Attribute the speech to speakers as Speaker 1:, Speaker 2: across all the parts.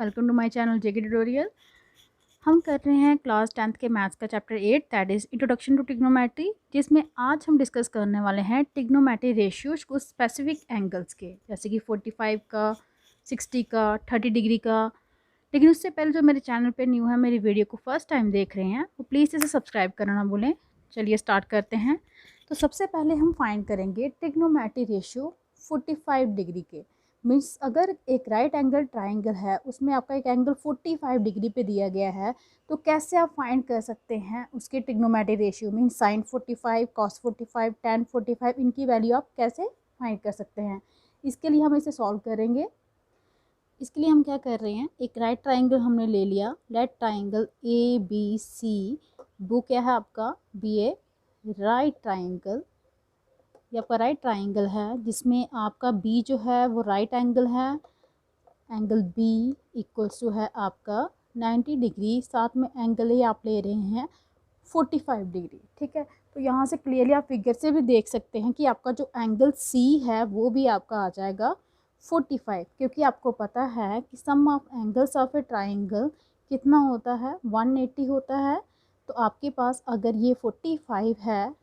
Speaker 1: Welcome to my channel JK tutorial. हम कर रहे हैं क्लास 10th के मैथ्स का chapter 8 that is introduction to trigonometry, जिसमें आज हम डिस्कस करने वाले हैं ट्रिग्नोमेट्री रेशियोज को स्पेसिफिक एंगल्स के, जैसे कि 45 का, 60 का, 30 डिग्री का। लेकिन उससे पहले जो मेरे चैनल पर न्यू है, मेरी वीडियो को फर्स्ट टाइम देख रहे हैं, वो प्लीज़ इसे सब्सक्राइब करना ना भूलें। चलिए स्टार्ट करते हैं। तो सबसे पहले हम फाइंड करेंगे ट्रिग्नोमेट्री रेशियो 45 डिग्री के। मीन्स अगर एक राइट एंगल ट्राइंगल है, उसमें आपका एक एंगल 45 डिग्री पे दिया गया है, तो कैसे आप फाइंड कर सकते हैं उसके trigonometry ratio. Means sign 45, cos 45, ten 45, इनकी वैल्यू आप कैसे फाइंड कर सकते हैं। इसके लिए हम इसे सॉल्व करेंगे। इसके लिए हम क्या कर रहे हैं, एक राइट ट्राइंगल हमने ले लिया, right triangle A B C. वो क्या है आपका, बी ए राइट ट्राइंगल। ये आपका राइट ट्राइंगल है जिसमें आपका बी जो है वो राइट एंगल है। एंगल बी इक्वल्स टू है आपका 90 डिग्री, साथ में एंगल ए आप ले रहे हैं 45 डिग्री। ठीक है, तो यहाँ से क्लियरली आप फिगर से भी देख सकते हैं कि आपका जो एंगल सी है वो भी आपका आ जाएगा 45, क्योंकि आपको पता है कि sum of angles of a triangle कितना होता है, 180 होता है। तो आपके पास अगर ये 45 है,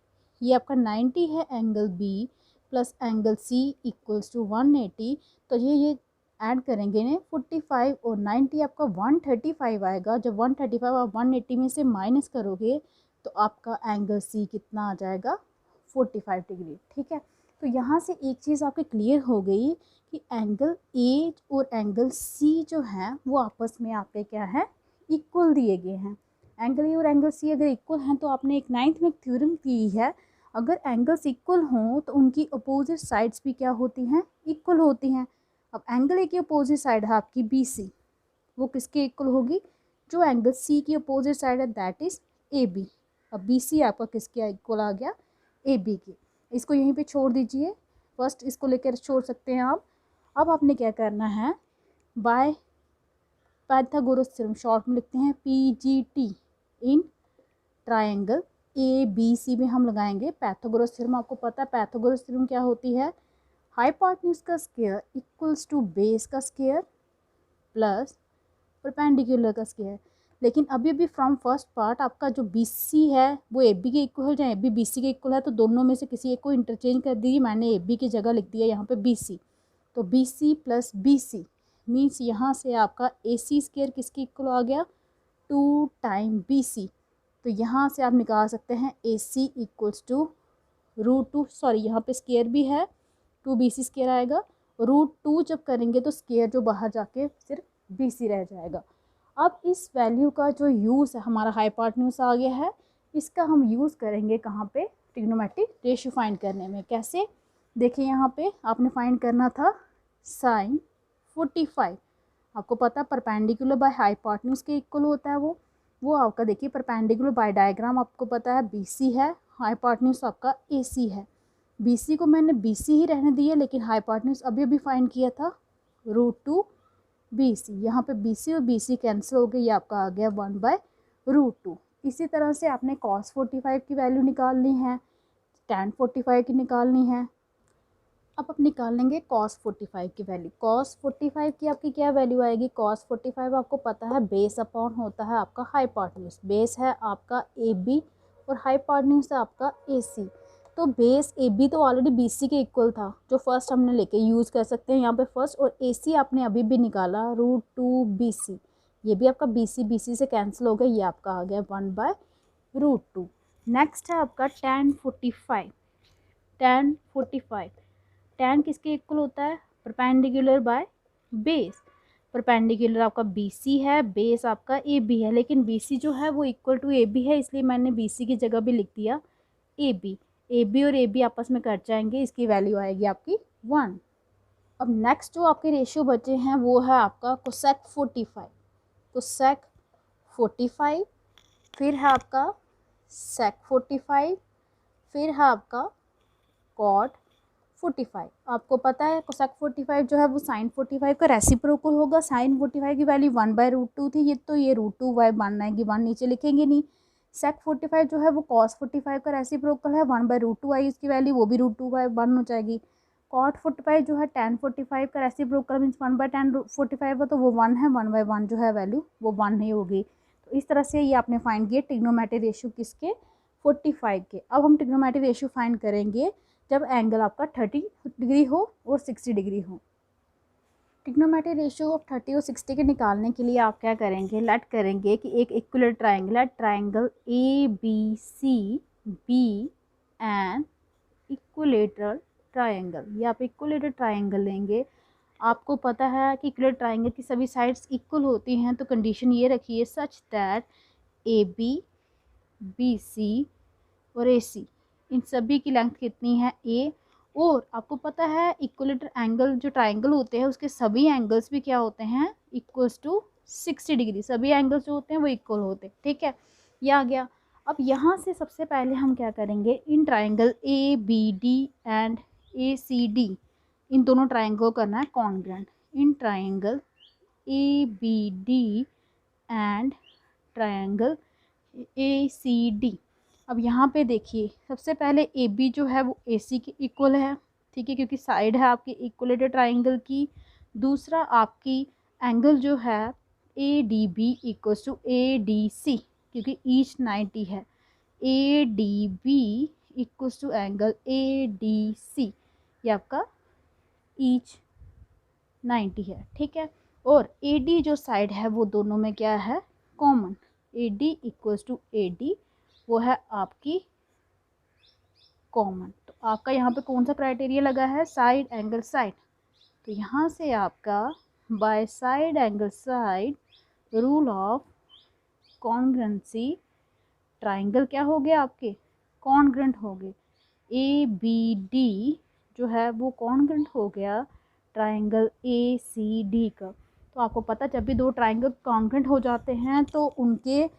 Speaker 1: ये आपका 90 है angle B, plus angle C equals to 180, तो ये ऐड करेंगे ना 45 और 90, आपका 135 आएगा। जब 135 आप 180 में से माइनस करोगे तो आपका एंगल सी कितना आ जाएगा, 45 डिग्री। ठीक है, तो यहाँ से एक चीज़ आपकी क्लियर हो गई कि एंगल ए और एंगल सी जो है वो आपस में आपके क्या है, इक्वल दिए गए हैं। एंगल ए और एंगल सी अगर इक्वल हैं तो आपने एक 9th में एक थ्योरम की है, अगर एंगल्स इक्वल हों तो उनकी अपोजिट साइड्स भी क्या होती हैं, इक्वल होती हैं। अब एंगल ए की अपोजिट साइड है आपकी बी सी, वो किसके इक्वल होगी, जो एंगल सी की अपोजिट साइड है दैट इज़ ए बी। अब बी सी आपका किसके इक्वल आ गया, ए बी की। इसको यहीं पे छोड़ दीजिए, फर्स्ट इसको लेकर छोड़ सकते हैं आप। अब आपने क्या करना है, बाय पाइथागोरस थ्योरम, शॉर्ट में लिखते हैं PGT, in triangle A B C में हम लगाएंगे पाइथागोरस थ्योरम। आपको पता है पाइथागोरस थ्योरम क्या होती है, हाइपोटेन्यूज का स्क्वायर इक्वल्स टू बेस का स्क्वायर प्लस परपेंडिकुलर का स्क्वायर। लेकिन अभी भी फ्रॉम फर्स्ट पार्ट आपका जो बी सी है वो ए बी के इक्वल हो जाए, ए बी बी सी के इक्वल है, तो दोनों में से किसी एक को इंटरचेंज कर दीजिए। मैंने ए बी की जगह लिख दिया यहाँ पे बी सी, तो B C plus B C means यहाँ से आपका ए सी स्क्वायर किसके इक्वल आ गया, 2 टाइम बी सी। तो यहाँ से आप निकाल सकते हैं ए सी इक्वल्स टू √2, सॉरी यहाँ पे स्क्वायर भी है, 2 बी सी स्क्वायर आएगा, √2 जब करेंगे तो स्क्वायर जो बाहर जाके सिर्फ बी सी रह जाएगा। अब इस वैल्यू का जो यूज़ है, हमारा हाइपोटेन्यूज आ गया है, इसका हम यूज़ करेंगे कहाँ पे, ट्रिग्नोमेट्रिक रेशियो फाइंड करने में। कैसे, देखिए यहाँ पे आपने फाइंड करना था साइन 45, आपको पता परपेंडिकुलर बाय हाइपोटेन्यूज के इक्वल होता है वो आपका देखिए परपेंडिकुलर बाय डायग्राम आपको पता है BC है, हाइपोटेन्यूज आपका AC है। BC को मैंने BC ही रहने दिया, लेकिन हाइपोटेन्यूज अभी अभी फाइंड किया था √2 BC। यहाँ पे BC और BC कैंसिल हो गई, ये आपका आ गया 1/√2। इसी तरह से आपने cos 45 की वैल्यू निकालनी है, tan 45 की निकालनी है। अब आप निकाल लेंगे cos 45 की वैल्यू। cos 45 की आपकी क्या वैल्यू आएगी, cos 45 आपको पता है बेस अपॉन होता है आपका हाइपोटेन्यूज। बेस है आपका AB और हाइपोटेन्यूज है आपका AC। तो बेस AB तो ऑलरेडी BC के इक्वल था, जो फर्स्ट हमने लेके यूज़ कर सकते हैं यहाँ पे फर्स्ट, और AC आपने अभी भी निकाला √2 BC, ये भी आपका BC से कैंसिल हो गया, ये आपका आ गया 1/√2। नेक्स्ट है आपका tan 45। tan 45, tan किसके इक्वल होता है, परपेंडिकुलर बाय बेस। परपेंडिकुलर आपका BC है, बेस आपका AB है, लेकिन BC जो है वो इक्वल टू AB है, इसलिए मैंने BC की जगह भी लिख दिया AB। AB और AB आपस में कट जाएंगे, इसकी वैल्यू आएगी आपकी 1। अब नेक्स्ट जो आपके रेशियो बचे हैं वो है आपका कोसेक 45। कोसेक 45, फिर है आपका सेक 45, फिर है आपका कॉट 45। आपको पता है कोसेक 45 जो है वो साइन 45 का रेसिप्रोकल होगा। साइन 45 की वैल्यू 1/√2 थी, ये तो ये √2 y बनना है कि 1 नीचे लिखेंगे नहीं। सेक 45 जो है वो कॉस 45 का रेसिप्रोकल है, 1/√2 आई इसकी वैल्यू, वो भी √2 y 1 हो जाएगी। कॉट 45 जो है tan 45 का रेसिप्रोकल मीन्स 1/tan45 है, तो वो 1 है, 1/1 जो है वैल्यू वो 1 नहीं होगी। तो इस तरह से ये आपने फाइंड किया ट्रिग्नोमेट्री रेशियो किसके, 45 के। अब हम ट्रिग्नोमेट्री रेशियो फाइंड करेंगे जब एंगल आपका 30 डिग्री हो और 60 डिग्री हो। ट्रिग्नोमेट्री रेशियो ऑफ 30 और 60 के निकालने के लिए आप क्या करेंगे, लेट करेंगे कि एक इक्विलेटरल ट्राइंगल है, triangle A B C B and equilateral triangle. ये आप इक्विलेटरल ट्राइंगल लेंगे। आपको पता है कि इक्विलेटरल ट्राइंगल की सभी साइड्स इक्वल होती हैं, तो कंडीशन ये रखिए such that A B, B C और ए सी, इन सभी की लेंथ कितनी है, ए। और आपको पता है इक्विलेटरल एंगल जो ट्राइंगल होते हैं उसके सभी एंगल्स भी क्या होते हैं, इक्वल्स टू 60 डिग्री। सभी एंगल्स जो होते हैं वो इक्वल होते हैं, ठीक है, ये आ गया। अब यहाँ से सबसे पहले हम क्या करेंगे, इन triangle A B D and A C D, इन दोनों ट्राइंगल को करना है कॉन्ग्रुएंट। इन triangle A B D and triangle A C D. अब यहाँ पे देखिए सबसे पहले ए बी जो है वो ए सी के इक्वल है, ठीक है, क्योंकि साइड है आपकी इक्वलेटर ट्राइंगल की। दूसरा आपकी एंगल जो है A D B equals to A D C, क्योंकि ईच 90 है। A D B equals to angle A D C, ये आपका ईच 90 है, ठीक है। और ए डी जो साइड है वो दोनों में क्या है, common. A D equals to A D, वो है आपकी कॉमन। तो आपका यहाँ पे कौन सा क्राइटेरिया लगा है, साइड एंगल साइड। तो यहाँ से आपका by side angle side rule of congruency, triangle क्या हो गया आपके, कॉन्ग्रुएंट हो गए। ए बी डी जो है वो कॉन्ग्रुएंट हो गया ट्राइंगल ए सी डी का। तो आपको पता जब भी दो ट्राइंगल कॉन्ग्रुएंट हो जाते हैं तो उनके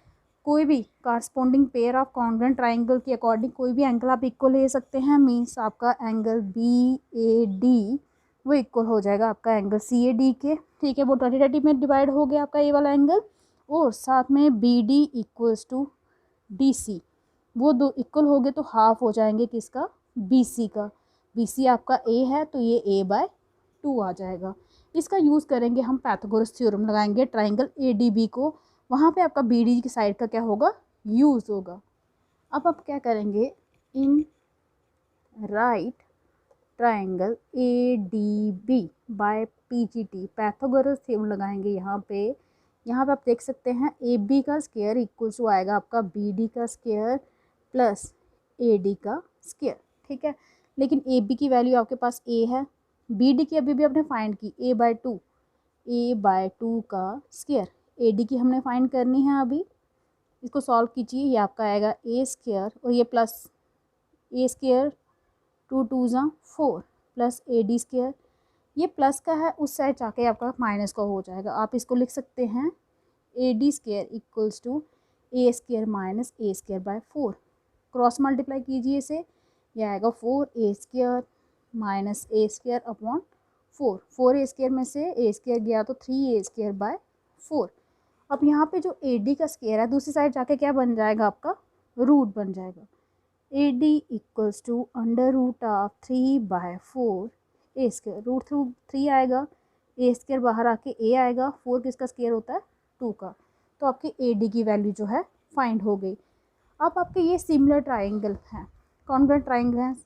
Speaker 1: कोई भी corresponding pair of congruent triangle के अकॉर्डिंग कोई भी एंगल आप इक्वल ले सकते हैं। मीन्स आपका एंगल बी ए डी वो इक्वल हो जाएगा आपका एंगल सी ए डी के, ठीक है। वो 30-30 में डिवाइड हो गया आपका ये वाला एंगल। और साथ में B D equals to D C, वो दो इक्वल हो गए तो हाफ हो जाएंगे किसका, बी सी का। बी सी आपका ए है तो ये ए बाय 2 आ जाएगा। इसका यूज़ करेंगे हम, पाइथागोरस थ्योरम लगाएंगे ट्राइंगल ए डी बी को, वहाँ पे आपका बी डी की साइड का क्या होगा, यूज़ होगा। अब आप क्या करेंगे, in right triangle A D B by P G T, Pythagoras theorem लगाएंगे यहाँ पे। यहाँ पे आप देख सकते हैं ए बी का स्क्वायर इक्वल टू आएगा आपका बी डी का स्क्वायर प्लस ए डी का स्क्वायर, ठीक है। लेकिन ए बी की वैल्यू आपके पास ए है, बी डी की अभी भी आपने फाइंड की ए बाय 2, ए बाय 2 का स्क्वायर, ए डी की हमने फाइंड करनी है अभी। इसको सॉल्व कीजिए, ये आपका आएगा ए स्क्वायर और ये प्लस ए स्क्वायर 2 2 ज़ा 4 प्लस ए डी स्क्वायर, ये प्लस का है उस साइड जाके आपका माइनस का हो जाएगा। आप इसको लिख सकते हैं A D square equals to A square minus A square by 4। Cross multiply कीजिए इसे, यह आएगा 4 A square minus A square upon 4। 4 A square में से ए स्क्वायर गया तो 3 ए स्क्वायर बाय 4। अब यहाँ पे जो ए डी का स्क्वायर है दूसरी साइड जाके क्या बन जाएगा आपका, रूट बन जाएगा। A D equals to under root of 3 by 4 A square, root through 3 आएगा, ए स्क्वायर बाहर आके ए आएगा, 4 किसका स्क्वायर होता है, 2 का। तो आपकी ए डी की वैल्यू जो है फाइंड हो गई। अब आपके ये सिमिलर ट्राइंगल हैं, कॉन्ग्रुएंट ट्राइंगल हैं।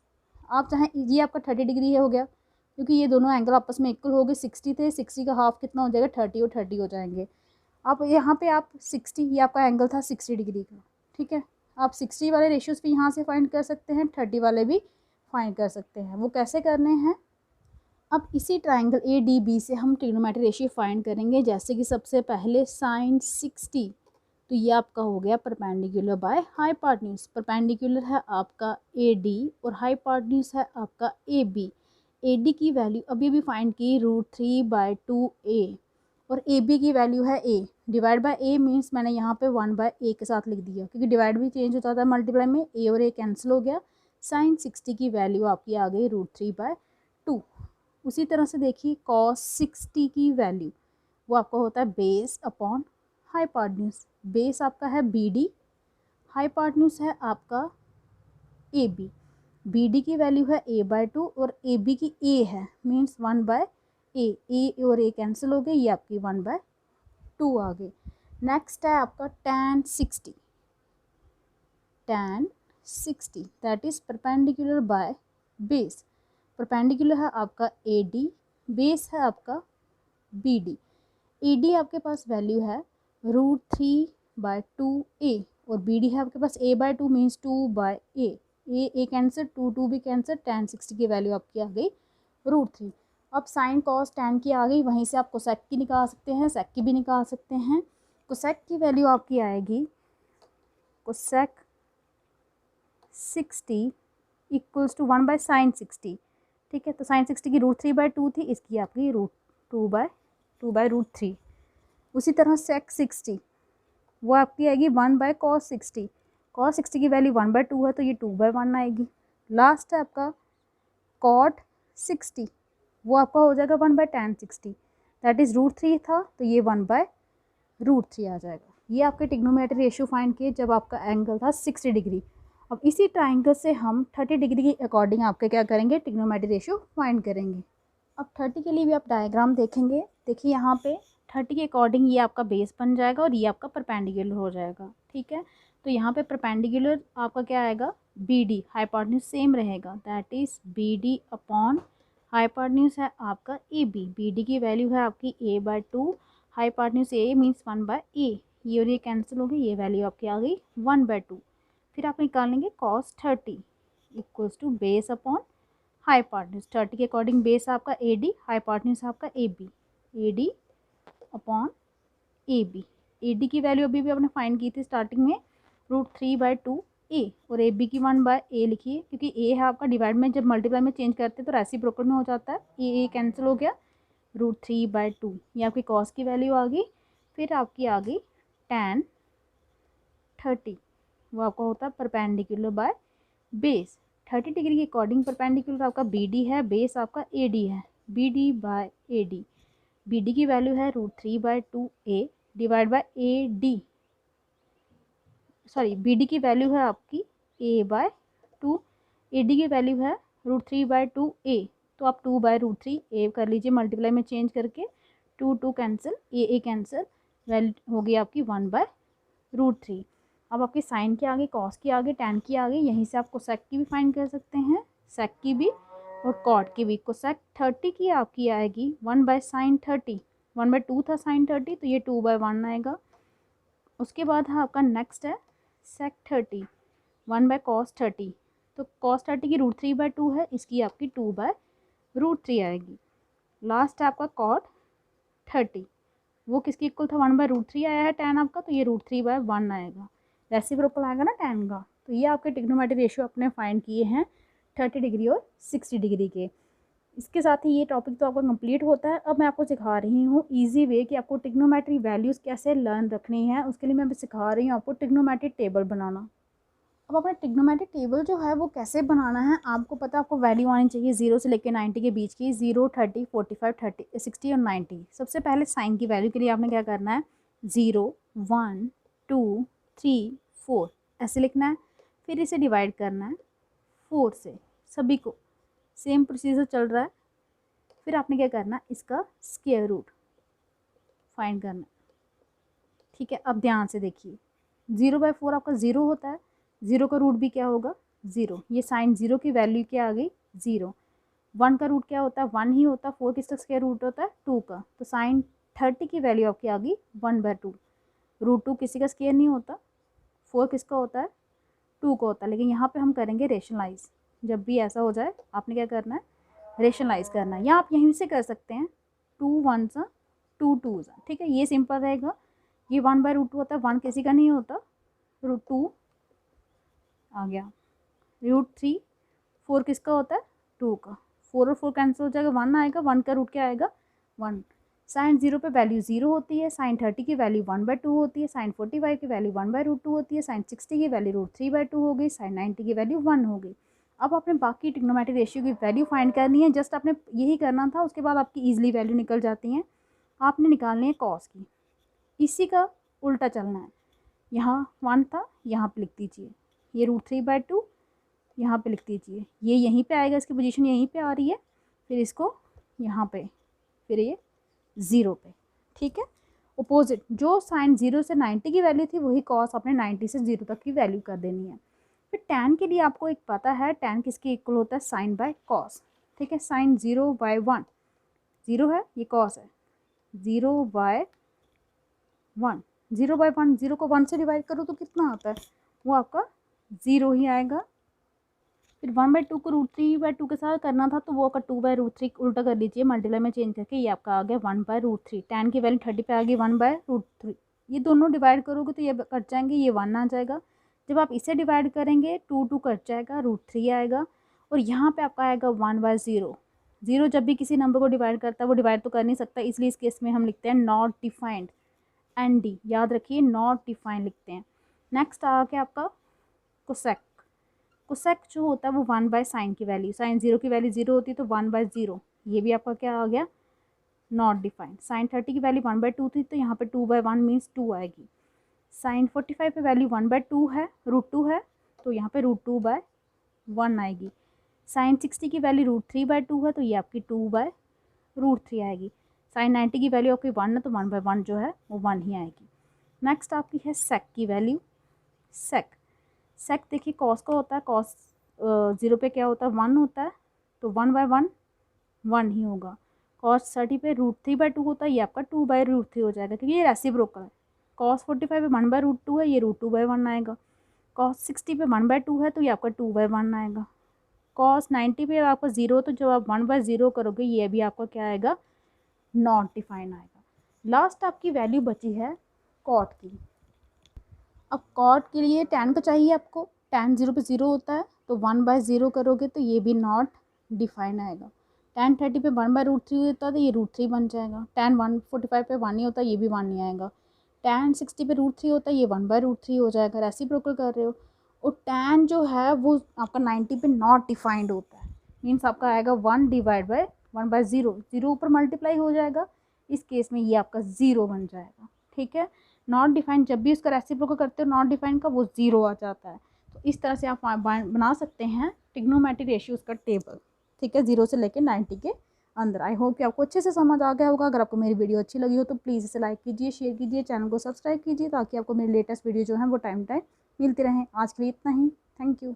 Speaker 1: आप चाहें ये आपका 30 डिग्री है हो गया, क्योंकि ये दोनों एंगल आपस में इक्वल हो गए। 60 थे, 60 का हाफ कितना हो जाएगा, 30 और 30 हो जाएंगे। आप यहाँ पे आप 60, ये आपका एंगल था 60 डिग्री का, ठीक है। आप 60 वाले रेशियोज़ भी यहाँ से फाइंड कर सकते हैं, 30 वाले भी फाइंड कर सकते हैं। वो कैसे करने हैं, अब इसी ट्राइंगल ए डी बी से हम ट्रिग्नोमेट्री रेशियो फाइंड करेंगे। जैसे कि सबसे पहले साइन 60, तो ये आपका हो गया परपेंडिकुलर बाय हाइपोटेन्यूज। परपेंडिकुलर है आपका ए डी और हाइपोटेन्यूज है आपका ए बी। ए डी की वैल्यू अभी भी फाइंड की √3/2 ए, और ए बी की वैल्यू है ए। डिवाइड बाय ए मीन्स मैंने यहाँ पे 1/a के साथ लिख दिया, क्योंकि डिवाइड भी चेंज होता था मल्टीप्लाई में, ए और ए कैंसिल हो गया। साइन 60 की वैल्यू आपकी आ गई √3/2। उसी तरह से देखिए cos 60 की वैल्यू वो आपका होता है बेस अपॉन हाइपोटेन्यूज। बेस आपका है बी डी, हाइपोटेन्यूज है आपका ए बी। बी डी की वैल्यू है a/2 और ए बी की a है, मीन्स 1/a, a और a कैंसिल हो गए, ये आपकी 1/2 आ गई। नेक्स्ट है आपका tan 60, that is perpendicular by base. Perpendicular है आपका AD, बेस है आपका BD। AD आपके पास वैल्यू है √3/2a और BD है आपके पास a/2 means 2/a, a cancer, 2 भी कैंसर, tan 60 की वैल्यू आपकी आ गई √3। अब साइन कॉस tan की आ गई, वहीं से आप कोसेक की निकाल सकते हैं, सेक की भी निकाल सकते हैं। कोसेक की वैल्यू आपकी आएगी कोसेक 60 इक्वल्स टू 1/sin 60, ठीक है। तो sin 60 की √3/2 थी, इसकी आपकी √2/√3। उसी तरह sec 60 वो आपकी आएगी 1/cos 60, cos 60 की वैल्यू 1/2 है तो ये 2/1 आएगी। लास्ट है आपका cot 60, वो आपका हो जाएगा 1/tan 60, दैट इज़ √3 था तो ये 1/√3 आ जाएगा। ये आपके ट्रिग्नोमेट्री रेशियो फाइंड किए जब आपका एंगल था 60 डिग्री। अब इसी ट्राइंगल से हम 30 डिग्री के अकॉर्डिंग आपके क्या करेंगे, ट्रिग्नोमेट्री रेशियो फाइंड करेंगे। अब 30 के लिए भी आप डायग्राम देखेंगे, देखिए यहाँ पे 30 के अकॉर्डिंग ये आपका बेस बन जाएगा और ये आपका परपेंडिकुलर हो जाएगा, ठीक है। तो यहाँ पे परपेंडिकुलर आपका क्या आएगा, BD, हाइपोटेन्यूज सेम रहेगा, that is BD upon hypotenuse है आपका AB। BD की वैल्यू है आपकी a/2, hypotenuse a means 1/a, ये और ये कैंसिल हो गई, ये वैल्यू आपकी आ गई 1/2। फिर आप निकालेंगे cos 30 equals to base upon hypotenuse. 30 के अकॉर्डिंग बेस आपका AD, हाइपोटेन्यूज आपका AB, AD अपॉन AB। AD की वैल्यू अभी भी आपने फाइंड की थी स्टार्टिंग में √3/2a और AB की 1/a लिखिए, क्योंकि a है आपका डिवाइड में जब मल्टीप्लाई में चेंज करते हैं तो रेसिप्रोकल में हो जाता है, a कैंसिल हो गया, √3/2 ये आपकी कॉस की वैल्यू आ गई। फिर आपकी आ गई tan 30, वो आपका होता है परपेंडिकुलर बाय बेस। 30 डिग्री के अकॉर्डिंग परपेंडिकुलर आपका BD है, बेस आपका AD है, BD/AD। BD की वैल्यू है √3/2a divide by AD, sorry BD की वैल्यू है आपकी a/2, AD की वैल्यू है √3/2a, तो आप 2/√3a कर लीजिए मल्टीप्लाई में चेंज करके, 2 कैंसिल, a कैंसिल, वैल्यू हो गई आपकी 1/√3। अब आपकी साइन की आ गई, कॉस की आ गई, टैन की आ गई, यहीं से आप कोसेक की भी फाइंड कर सकते हैं, सेक की भी और कॉट की भी। कोसेक 30 की आपकी आएगी 1/sin 30, 1/2 था sin 30 तो ये 2/1 आएगा। उसके बाद है आपका नेक्स्ट है सेक 30, 1/cos 30, तो cos 30 की √3/2 है, इसकी आपकी 2/√3 आएगी। लास्ट है आपका cot 30, वो किसकी इक्वल था, 1/√3 आया है tan आपका, तो ये √3/1 आएगा, रेसिप्रोकल आएगा ना tan का। तो ये आपके ट्रिग्नोमेट्री रेशियो अपने फाइंड किए हैं 30 डिग्री और 60 डिग्री के। इसके साथ ही ये टॉपिक तो आपका कंप्लीट होता है। अब मैं आपको सिखा रही हूँ इजी वे कि आपको ट्रिग्नोमेट्री वैल्यूज़ कैसे लर्न रखनी है। उसके लिए मैं अभी सिखा रही हूँ आपको ट्रिग्नोमेट्री टेबल बनाना। अब अपना ट्रिग्नोमेट्री टेबल जो है वो कैसे बनाना है, आपको पता है आपको वैल्यू आनी चाहिए 0 से लेकर 90 के बीच की, 0, 30, 45, 30, 60 और 90। सबसे पहले साइन की वैल्यू के लिए आपने क्या करना है, 0, 1, 2, 3, 4 ऐसे लिखना है। फिर इसे डिवाइड करना है 4 से, सभी को सेम प्रोसीजर चल रहा है। फिर आपने क्या करना है, इसका स्क्वायर रूट फाइंड करना है, ठीक है। अब ध्यान से देखिए, 0/4 आपका 0 होता है, 0 का रूट भी क्या होगा, 0, ये साइन 0 की वैल्यू क्या आ गई, 0। 1 का रूट क्या होता है, 1 ही होता है, 4 किसका स्क्वायर रूट होता है, 2 का, तो साइन 30 की वैल्यू आपकी आ गई 1/2। √2 किसी का स्क्वायर नहीं होता, 4 किसका होता है, 2 का होता है, लेकिन यहाँ पे हम करेंगे रेशनलाइज। जब भी ऐसा हो जाए आपने क्या करना है, रेशनलाइज करना है, या आप यहीं से कर सकते हैं 2 1s 2 2s, ठीक है, ये सिंपल रहेगा। ये 1/√2 होता है, 1 किसी का नहीं होता, √2 आ गया, √3, 4 किसका होता है, 2 का, 4 और 4 कैंसिल हो जाएगा, 1 आएगा, 1 का रूट क्या आएगा, 1। साइन 0 पे वैल्यू 0 होती है, साइन 30 की वैल्यू 1/2 होती है, साइन 45 की वैल्यू 1/√2 होती है, साइन 60 की वैल्यू √3/2 हो गई, साइन 90 की वैल्यू 1 हो गई। अब आपने बाकी ट्रिग्नोमेट्री रेशियो की वैल्यू फाइंड करनी है, जस्ट आपने यही करना था, उसके बाद आपकी ईजिली वैल्यू निकल जाती हैं। आपने निकालनी है कॉस की, इसी का उल्टा चलना है, यहाँ 1 था, यहाँ पे लिख दीजिए, ये √3/2 यहाँ पे लिख दीजिए, ये यहीं पे आएगा, इसकी पोजीशन यहीं पे आ रही है, फिर इसको यहाँ पे, फिर ये 0 पे, ठीक है। अपोजिट जो साइन 0 से 90 की वैल्यू थी वही कॉस आपने 90 से 0 तक की वैल्यू कर देनी है। फिर टैन के लिए आपको एक पता है, टैन किसके इक्वल होता है, साइन बाय कॉस, ठीक है। साइन 0/1, 0 है, ये कॉस है, 0/1, 0/1, 0 को 1 से डिवाइड करो तो कितना आता है, वो आपका 0 ही आएगा। फिर 1/2 को √3/2 के साथ करना था तो वो आपका 2/√3 उल्टा कर लीजिए, मल्टीप्लाई में चेंज करके ये आपका आ गया 1/√3। टैन की वैल्यू 30 पे आ गई 1/√3। ये दोनों डिवाइड करोगे तो ये कट जाएंगे, ये 1 आ जाएगा। जब आप इसे डिवाइड करेंगे 2 कट जाएगा, √3 आएगा, और यहाँ पे आपका आएगा 1/0। 0 जब भी किसी नंबर को डिवाइड करता है वो डिवाइड तो कर नहीं सकता, इसलिए इस केस में हम लिखते हैं नॉट डिफाइंड, ND, याद रखिए नॉट डिफाइंड लिखते हैं। नेक्स्ट आ गया आपका कोसेक। कोसेक जो होता है वो 1/साइन की वैल्यू, साइन 0 की वैल्यू 0 होती है तो 1/0, ये भी आपका क्या आ गया, नॉट डिफाइंड। साइन 30 की वैल्यू 1/2 थी तो यहाँ पे 2/1 मीन्स 2 आएगी। साइन 45 पे वैल्यू 1/2 है, √2 है, तो यहाँ पे √2/1 आएगी। साइन 60 की वैल्यू √3/2 है तो ये आपकी 2/√3 आएगी। साइन 90 की वैल्यू आपकी 1 है तो 1/1 जो है वो 1 ही आएगी। नेक्स्ट आपकी है सेक की वैल्यू। सेक देखिए कॉस का होता है, कॉस 0 पे क्या होता है, 1 होता है, तो 1/1 1 ही होगा। कॉस 30 पे √3/2 होता है, ये आपका 2/√3 हो जाएगा क्योंकि ये रेसिप्रोकल है। कॉस 45 पे 1/√2 है, ये √2/1 आएगा। कॉस 60 पे 1/2 है तो ये आपका 2/1 आएगा। कॉस 90 पे आपका 0, तो जब आप 1/0 करोगे ये भी आपका क्या आएगा, नॉट डिफाइन आएगा। लास्ट आपकी वैल्यू बची है कॉट की। अब कॉट के लिए टैन का चाहिए आपको, टैन 0 पे 0 होता है तो 1/0 करोगे तो ये भी नॉट डिफाइन आएगा। टैन 30 पे 1/√3 होता है तो ये √3 बन जाएगा। टैन 145 पे 1 ही होता है, ये भी 1 नहीं आएगा। टैन 60 पे √3 होता है, ये 1/√3 हो जाएगा, रेसिप्रोकल कर रहे हो। और टैन जो है वो आपका 90 पे नॉट डिफाइंड होता है, मीन्स आपका आएगा 1/1/0, 0 ऊपर मल्टीप्लाई हो जाएगा, इस केस में ये आपका 0 बन जाएगा, ठीक है। नॉट डिफाइन जब भी उसका रेसिप्रोकल करते हो नॉट डिफाइन का, वो 0 आ जाता है। तो इस तरह से आप बना सकते हैं ट्रिग्नोमेट्रिक रेशियोज का टेबल, ठीक है, 0 से लेकर 90 के अंदर। आई होप कि आपको अच्छे से समझ आ गया होगा। अगर आपको मेरी वीडियो अच्छी लगी हो तो प्लीज़ इसे लाइक कीजिए, शेयर कीजिए, चैनल को सब्सक्राइब कीजिए ताकि आपको मेरी लेटेस्ट वीडियो जो है वो टाइम मिलती रहें। आज के लिए इतना ही, थैंक यू।